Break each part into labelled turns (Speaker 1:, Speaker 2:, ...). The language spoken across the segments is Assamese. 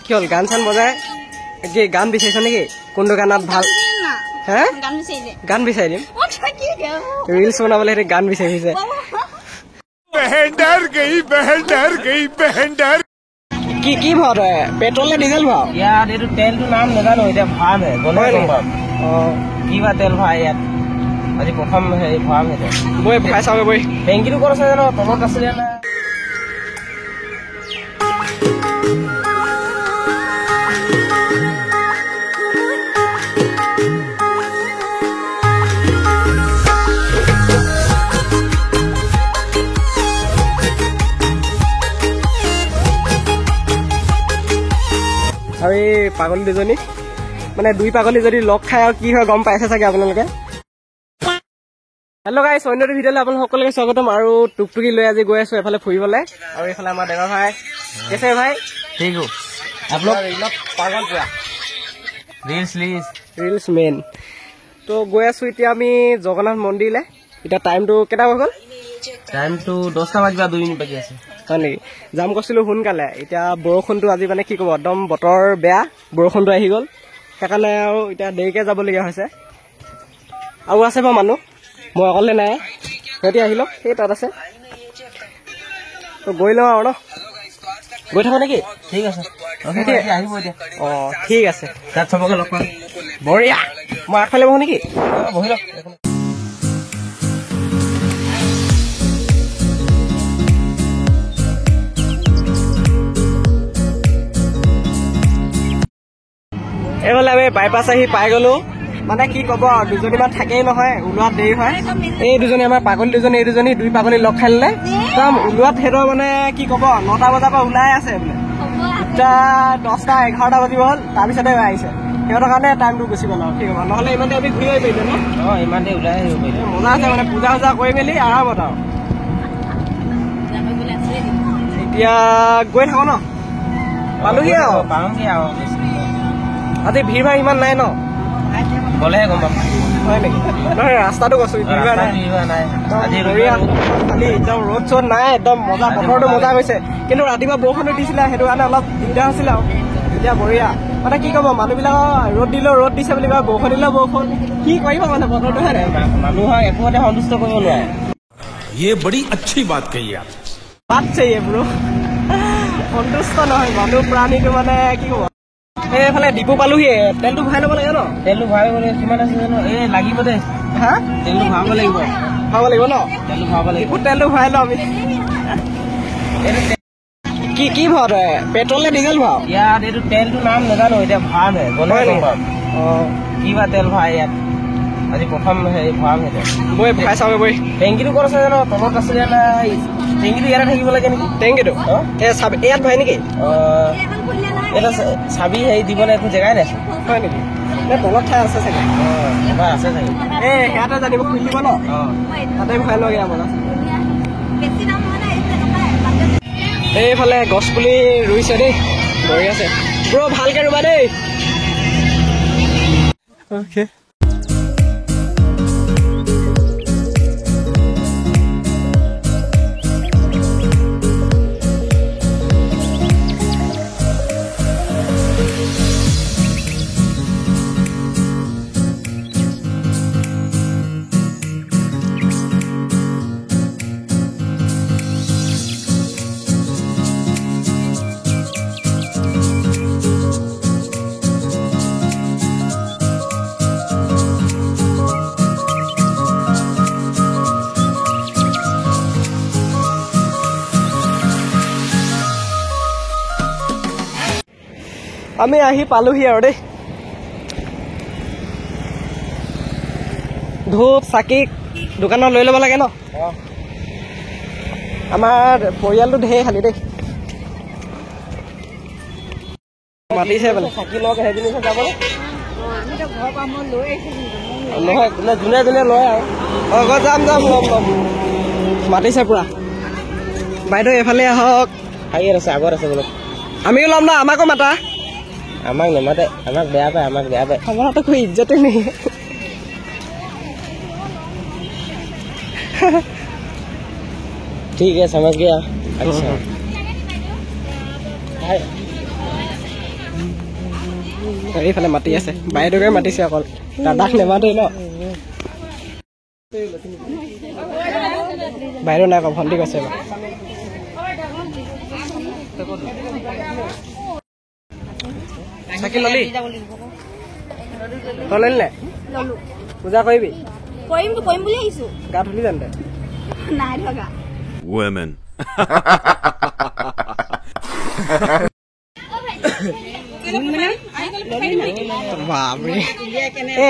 Speaker 1: কি হ'ল গান চান বজাই কি গান বিচাৰিছ নেকি কোনটো গানত ভাল হে গান বিচাৰি দিম ৰিলছ বনাবলৈ সেইটো গান বিচাৰিছে কি ভাও তই পেট্ৰল নে ডিজেল ভাও
Speaker 2: ইয়াত এইটো তেলটো নাম নাজানো এতিয়া ভৰামহে গ'লে গম পাম কিবা তেল ভৰাই ইয়াত আজি প্ৰথম হেৰি ভৰাম সেইটো
Speaker 1: বৈ ভৰাই চাওঁগে বৈ
Speaker 2: টেংকিটো ক'ত আছে জানো তলত আছিলে না
Speaker 1: আৰু এই পাগলী দুজনী মানে দুই পাগলী যদি লগ খাই আৰু কি হয় গম পাইছে চাগে আপোনালোকে হেল্ল' গাইছ অন্যটো ভিডিঅ'লৈ আপোনালোক সকলোকে স্বাগতম আৰু টুকটুকি লৈ আজি গৈ আছো এফালে ফুৰিবলৈ আৰু এইফালে আমাৰ ডেঙৰ ভাই কেছে ভাই
Speaker 2: ঠিক
Speaker 1: আপোনাক ৰিলত পাগল পুৰা ৰিলছ মেইন তো গৈ আছো এতিয়া আমি জগন্নাথ মন্দিৰলৈ এতিয়া টাইমটো কেইটা হৈ গ'ল
Speaker 2: টাইমটো 10টা বাজিবা 2 মিনিট বাকী আছে
Speaker 1: হয় নেকি যাম কৈছিলোঁ সোনকালে এতিয়া বৰষুণটো আজি মানে কি ক'ব একদম বতৰ বেয়া বৰষুণটো আহি গ'ল সেইকাৰণে আৰু এতিয়া দেৰিকৈ যাবলগীয়া হৈছে আৰু আছে বাৰু মানুহ মই অকলে নাই সিহঁতি আহি লওক সেই তাত আছে তো গৈ লওঁ আৰু ন গৈ থাকোঁ নেকি
Speaker 2: ঠিক আছে আহিব এতিয়া
Speaker 1: অঁ ঠিক আছে
Speaker 2: তাত চবকে লগ পাম
Speaker 1: বঢ়িয়া মই আগফালে বহোঁ নেকি
Speaker 2: বহি লওক
Speaker 1: এইফালে আমি বাইপাছ আহি পাই গ'লো মানে কি ক'ব দুজনীমান থাকেই নহয় ওলোৱাত দেৰি হয় এই দুজনী আমাৰ পাগলী দুজনী এই দুজনী দুই পাগলী লগ খাই ল'লে একদম ওলোৱাত সিহঁতৰ মানে কি ক'ব 9টা বজাৰ পৰা ওলাই আছে বোলে এতিয়া 10টা 11টা বাজিব হ'ল তাৰপিছতে আহিছে সিহঁতৰ কাৰণে টাইমটো গুচি গ'ল আৰু কি ক'ব নহ'লে ইমানতে আমি ঘূৰি আহিব পাৰিলোঁ ন
Speaker 2: ইমানতে ওলাই আহিব পাৰিলোঁ
Speaker 1: মজা আছে মানে পূজা চূজা কৰি মেলি আৰামত আৰু এতিয়া গৈ থাকোঁ ন পালোহি আৰু
Speaker 2: পাওঁগৈ আৰু
Speaker 1: আজি ভিৰ ভাৰ ইমান নাই ন
Speaker 2: গ'লেহে গম পাম
Speaker 1: হয় নেকি নহয় ৰাস্তাটো কৈছো ভিৰ ভাৰ নাই খালি একদম ৰ'দ চ'দ নাই একদম মজা বতৰটো মজা গৈছে কিন্তু ৰাতিপুৱা বৰষুণটো দিছিলে সেইটো কাৰণে অলপ দিগদাৰ হৈছিলে আৰু এতিয়া বঢ়িয়া মানে কি ক'ব মানুহবিলাকৰ ৰ'দ দিলেও ৰ'দ দিছে বুলি কয় বৰষুণ দিলেও বৰষুণ কি কৰিব মানে বতৰটোহে নাই
Speaker 2: মানুহক একোতে সন্তুষ্ট কৰিব নোৱাৰে
Speaker 3: ये बड़ी अच्छी बात कही आप
Speaker 1: বাট চাইয়ে ব্ৰ সন্তুষ্ট নহয় মানুহ প্ৰাণীটো মানে কি ক'ব এইফালে ডিপু পালোহি তেলটো ভৰাই ল'ব লাগে ন
Speaker 2: তেলটো ভৰাবলৈ কিমান আছে জানো এই লাগিব দে
Speaker 1: হা
Speaker 2: তেলটো ভৰাব লাগিব
Speaker 1: ন
Speaker 2: তেলটো ভৰাব লাগিব
Speaker 1: ডিপুত তেলটো ভৰাই লওঁ আমি কি ভাও তই পেট্ৰল নে ডিজেল ভাও
Speaker 2: ইয়াত এইটো তেলটো নাম নাজানো এতিয়া ভৰামহে গ'লে গম পাম কিবা তেল ভৰাই ইয়াত আজি প্ৰথম হেৰি ভৰাম সেইটো
Speaker 1: বৈ ভৰাই চাওঁগে বৈ
Speaker 2: টেংকিটো ক'ত আছে জানো তলত আছিলে না টেংকিটো ইয়াতে থাকিব লাগে নেকি
Speaker 1: টেংকিটো ইয়াত ভৰাই নেকি
Speaker 2: এটা চাবি হেৰি দিবলৈ একো জেগাই নাই
Speaker 1: হয় নেকি তলত ঠাই আছে চাগে
Speaker 2: এবাৰ আছে চাগে
Speaker 1: সেয়াতে জানিব খুলি দিব ন তাতে ভৰাই লওঁগে আমাৰ এইফালে গছ পুলি ৰুইছে দেই বঢ়ি আছে ব্ৰ ভালকে ৰুবা দেই অ'কে আমি আহি পালোহি আৰু দেই ধূপ চাকি দোকানত লৈ ল'ব লাগে ন আমাৰ পৰিয়ালটো ঢেৰ খালি দেই মাতিছে বোলে চাকি লওক সেইজনী যাবলৈ নহয় যোনে যোনে লয় আৰু যাম মাতিছে পুৰা বাইদেউ এইফালে আহক
Speaker 2: হাইয়াত আছে আগত আছে বোলো
Speaker 1: আমিও ল'ম ন আমাকো মাতা
Speaker 2: আমাক নেমাতে আমাক বেয়া পায়
Speaker 1: हमारा तो कोई इज्जत ही नहीं है
Speaker 2: ठीक है समझ गया अच्छा
Speaker 1: এইফালে মাতি আছে বাইদেউকে মাতিছে অকল দাদাক নেমাতেই ন বাইদেউ নাই আকৌ ভণ্টি কৈছে চাকি ললি তই ললি নাই পূজা কৰিবি
Speaker 4: কৰিম বুলি আহিছো
Speaker 1: গা ধুলি জানো তই
Speaker 4: নাই ধগা
Speaker 3: Women.
Speaker 1: বাপৰে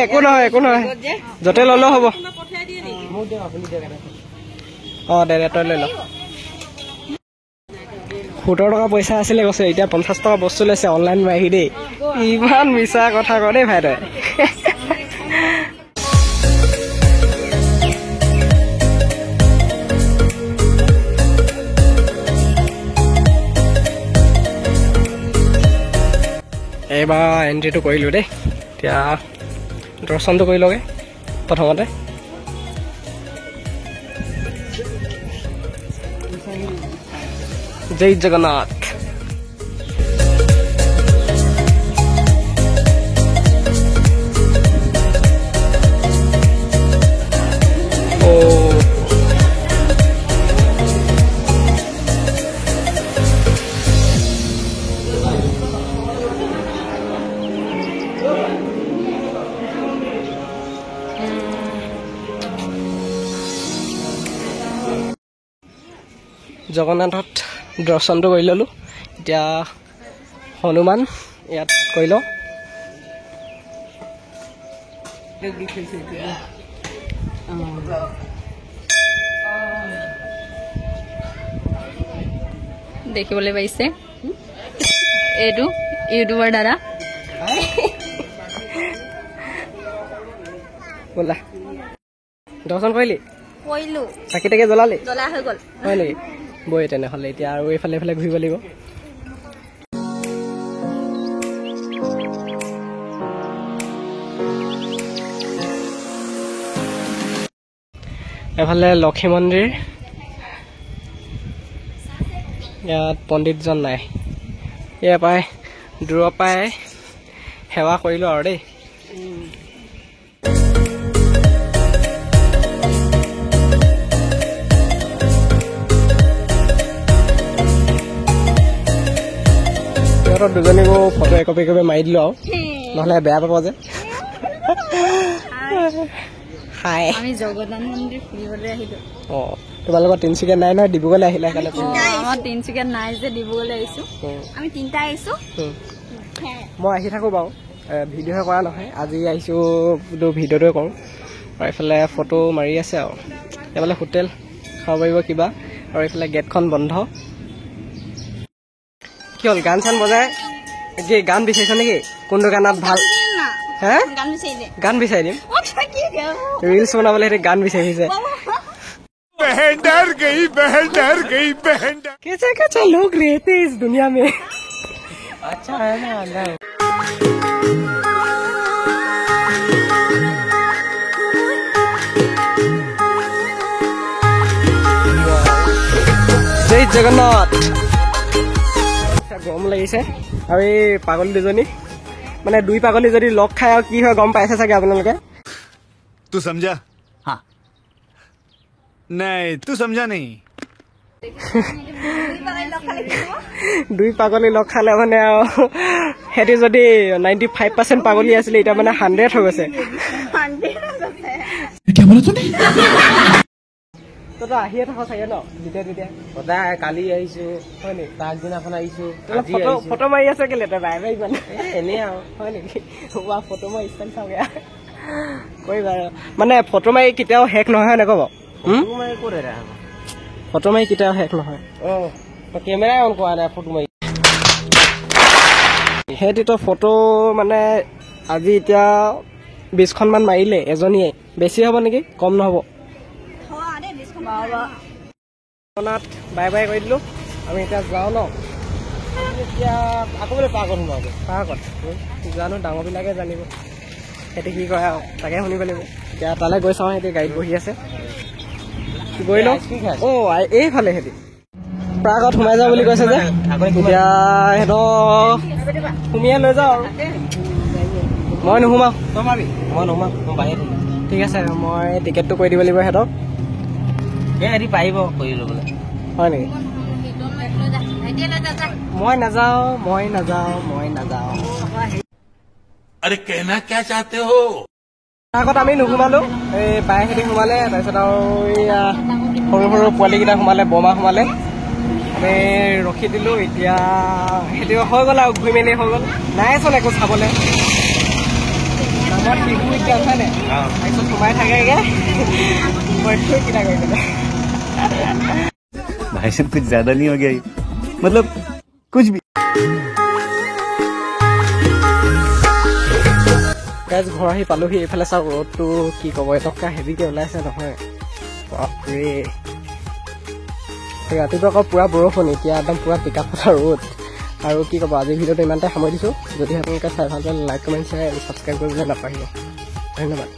Speaker 1: একো নহয় য'তে ল'লেও হ'ব অঁ দে তই লৈ ল 70 টকা পইচা আছিলে কৈছে এতিয়া 50 টকা বস্তু লৈছে অনলাইন মাৰি দেই ইমান মিছা কথা ক দেই ভাই তই এইবাৰ এণ্ট্ৰিটো কৰিলোঁ দেই এতিয়া দৰ্শনটো কৰি লগে প্ৰথমতে জয় জগন্নাথ জগন্নাথত দৰ্শনটো কৰি ল'লোঁ এতিয়া হনুমান ইয়াত কৰি লওঁ
Speaker 4: দেখিবলৈ পাইছে এইটো ইউটিউবৰ দ্বাৰা
Speaker 1: ব'লা দৰ্শন কৰিলি
Speaker 4: কৰিলো
Speaker 1: চাকি তাকি জ্বলালি
Speaker 4: জ্বলা হৈ গ'ল
Speaker 1: হয় নেকি বৈ তেনেহ'লে এতিয়া আৰু এইফালে এইফালে ঘূৰিব লাগিব এফালে লক্ষী মন্দিৰ ইয়াত পণ্ডিতজন নাই ইয়াৰ পৰাই দূৰৰ পৰাই সেৱা কৰিলোঁ আৰু দেই সিহঁতৰ দুজনীকো ফটো একপি মাৰি দিলোঁ আৰু নহ'লে বেয়া পাব যে হাই
Speaker 4: আমি জগন্নাথ মন্দিৰ ফুৰিবলৈ আহিলো
Speaker 1: অঁ তোমালোকৰ তিনিচুকীয়া নাই নহয় ডিব্ৰুগড়লৈ আহিলে সেইকাৰণে
Speaker 4: আমাৰ তিনিচুকীয়াত নাই যে ডিব্ৰুগড়লৈ আহিছো আমি তিনিটা আহিছো
Speaker 1: মই আহি থাকোঁ বাৰু ভিডিঅ'হে কৰা নহয় আজি আহিছোঁ বোলো ভিডিঅ'টোৱে কৰোঁ আৰু এইফালে ফটো মাৰি আছে আৰু এইফালে হোটেল খাব পাৰিব কিবা আৰু এইফালে গেটখন বন্ধ কি হ'ল গান চান বজাই কি গান বিচাৰিছ নেকি কোনটো গানত ভাল হে গান বিচাৰি দিম ৰিলছ বনাবলৈ সিহঁতে গান বিচাৰিছে
Speaker 3: बहन डर गई
Speaker 1: कैसे कैसे लोग रहते इस दुनिया में
Speaker 2: अच्छा है ना अल्लाह
Speaker 1: জয় জগন্নাথ গৰম লাগিছে আৰু এই পাগলী দুজনী মানে দুই পাগলী যদি লগ খাই আৰু কি হয় গম পাইছে চাগে আপোনালোকে
Speaker 3: तू समझा हाँ नहीं तू समझा नहीं
Speaker 1: দুই পাগলী লগ খালে মানে আৰু সিহঁতি যদি 95% পাগলী আছিলে এতিয়া মানে 100 হৈ গৈছে তইতো আহিয়ে থাক চাগে ন যেতিয়া তেতিয়া
Speaker 2: সদায় কালি আহিছো
Speaker 1: হয় নেকি
Speaker 2: পাছদিনাখন আহিছো
Speaker 1: ফটো মাৰি আছে কেলে তই বাই বাই মানে
Speaker 2: এনেই আৰু
Speaker 1: হয় নেকি ফটো মাৰি ষ্টাইল চাওঁগে কৰিবা মানে ফটো মাৰি কেতিয়াও শেষ নহয় নক'ব ফটো মাৰি কেতিয়াও শেষ নহয়
Speaker 2: কেমেৰাই অন কৰা নাই ফটো মাৰি
Speaker 1: সিহঁতিতো ফটো মানে আজি এতিয়া 20খনমান মাৰিলে এজনীয়ে বেছি হ'ব নেকি কম নহ'ব জগন্নাথ বাই বাই কৰি দিলোঁ আমি এতিয়া যাওঁ ন
Speaker 2: এতিয়া আকৌ বোলে পাৰ্কত সোমাব
Speaker 1: পাৰ্কত জানো ডাঙৰবিলাকে জানিব সিহঁতি কি কৰে আৰু তাকে শুনিব লাগিব এতিয়া তালৈ গৈ চাওঁ সিহঁতি গাড়ীত বহি আছে গৈ লওঁ অঁ এইফালে সিহঁতি প্ৰাগত সোমাই যাওঁ বুলি কৈছে যে এতিয়া সিহঁতক সুমিয়াই লৈ যাওঁ আৰু মই নুসুমাওঁ
Speaker 2: মই নোমাম মই বাহিৰত থাকিম
Speaker 1: ঠিক আছে মই টিকেটটো কৰি দিব লাগিব সিহঁতক
Speaker 2: হেৰি পাৰিব কৰি ল'বলৈ
Speaker 1: হয় নেকি মই নাযাওঁ
Speaker 3: अरे कहना क्या चाहते हो
Speaker 1: আগত আমি নুসুমালো এই বায়েহেঁতি সোমালে তাৰপিছত আৰু এয়া সৰু সৰু পোৱালীকেইটা সোমালে বমা সোমালে আমি ৰখি দিলোঁ এতিয়া সেইটো হৈ গ'ল আৰু ঘূৰি মেলি হৈ গ'ল নাইচোন একো চাবলৈ নামত শিশু উদ্যান হয় নাই তাৰপিছত সোমাই থাকেগৈ মই থৈ কিনা কৰি পেলাই
Speaker 3: भाई साहब कुछ ज्यादा नहीं हो गया ये? मतलब कुछ भी
Speaker 1: গাইজ ঘৰ আহি পালোহি এইফালে চাওক ৰ'দটো কি ক'ব এটকা হেভিকৈ ওলাইছে নহয় বাপৰে ৰাতিপুৱা আকৌ পূৰা বৰষুণ এতিয়া একদম পূৰা টিকা ফটা ৰ'দ আৰু কি ক'ব আজিৰ ভিডিঅ'টো ইমানতে সামৰি দিছোঁ যদি আপোনালোকে চাই ভাল পালে লাইক কমেণ্ট শ্বেয়াৰ আৰু ছাবস্ক্ৰাইব কৰিবলৈ নাপাহৰিব ধন্যবাদ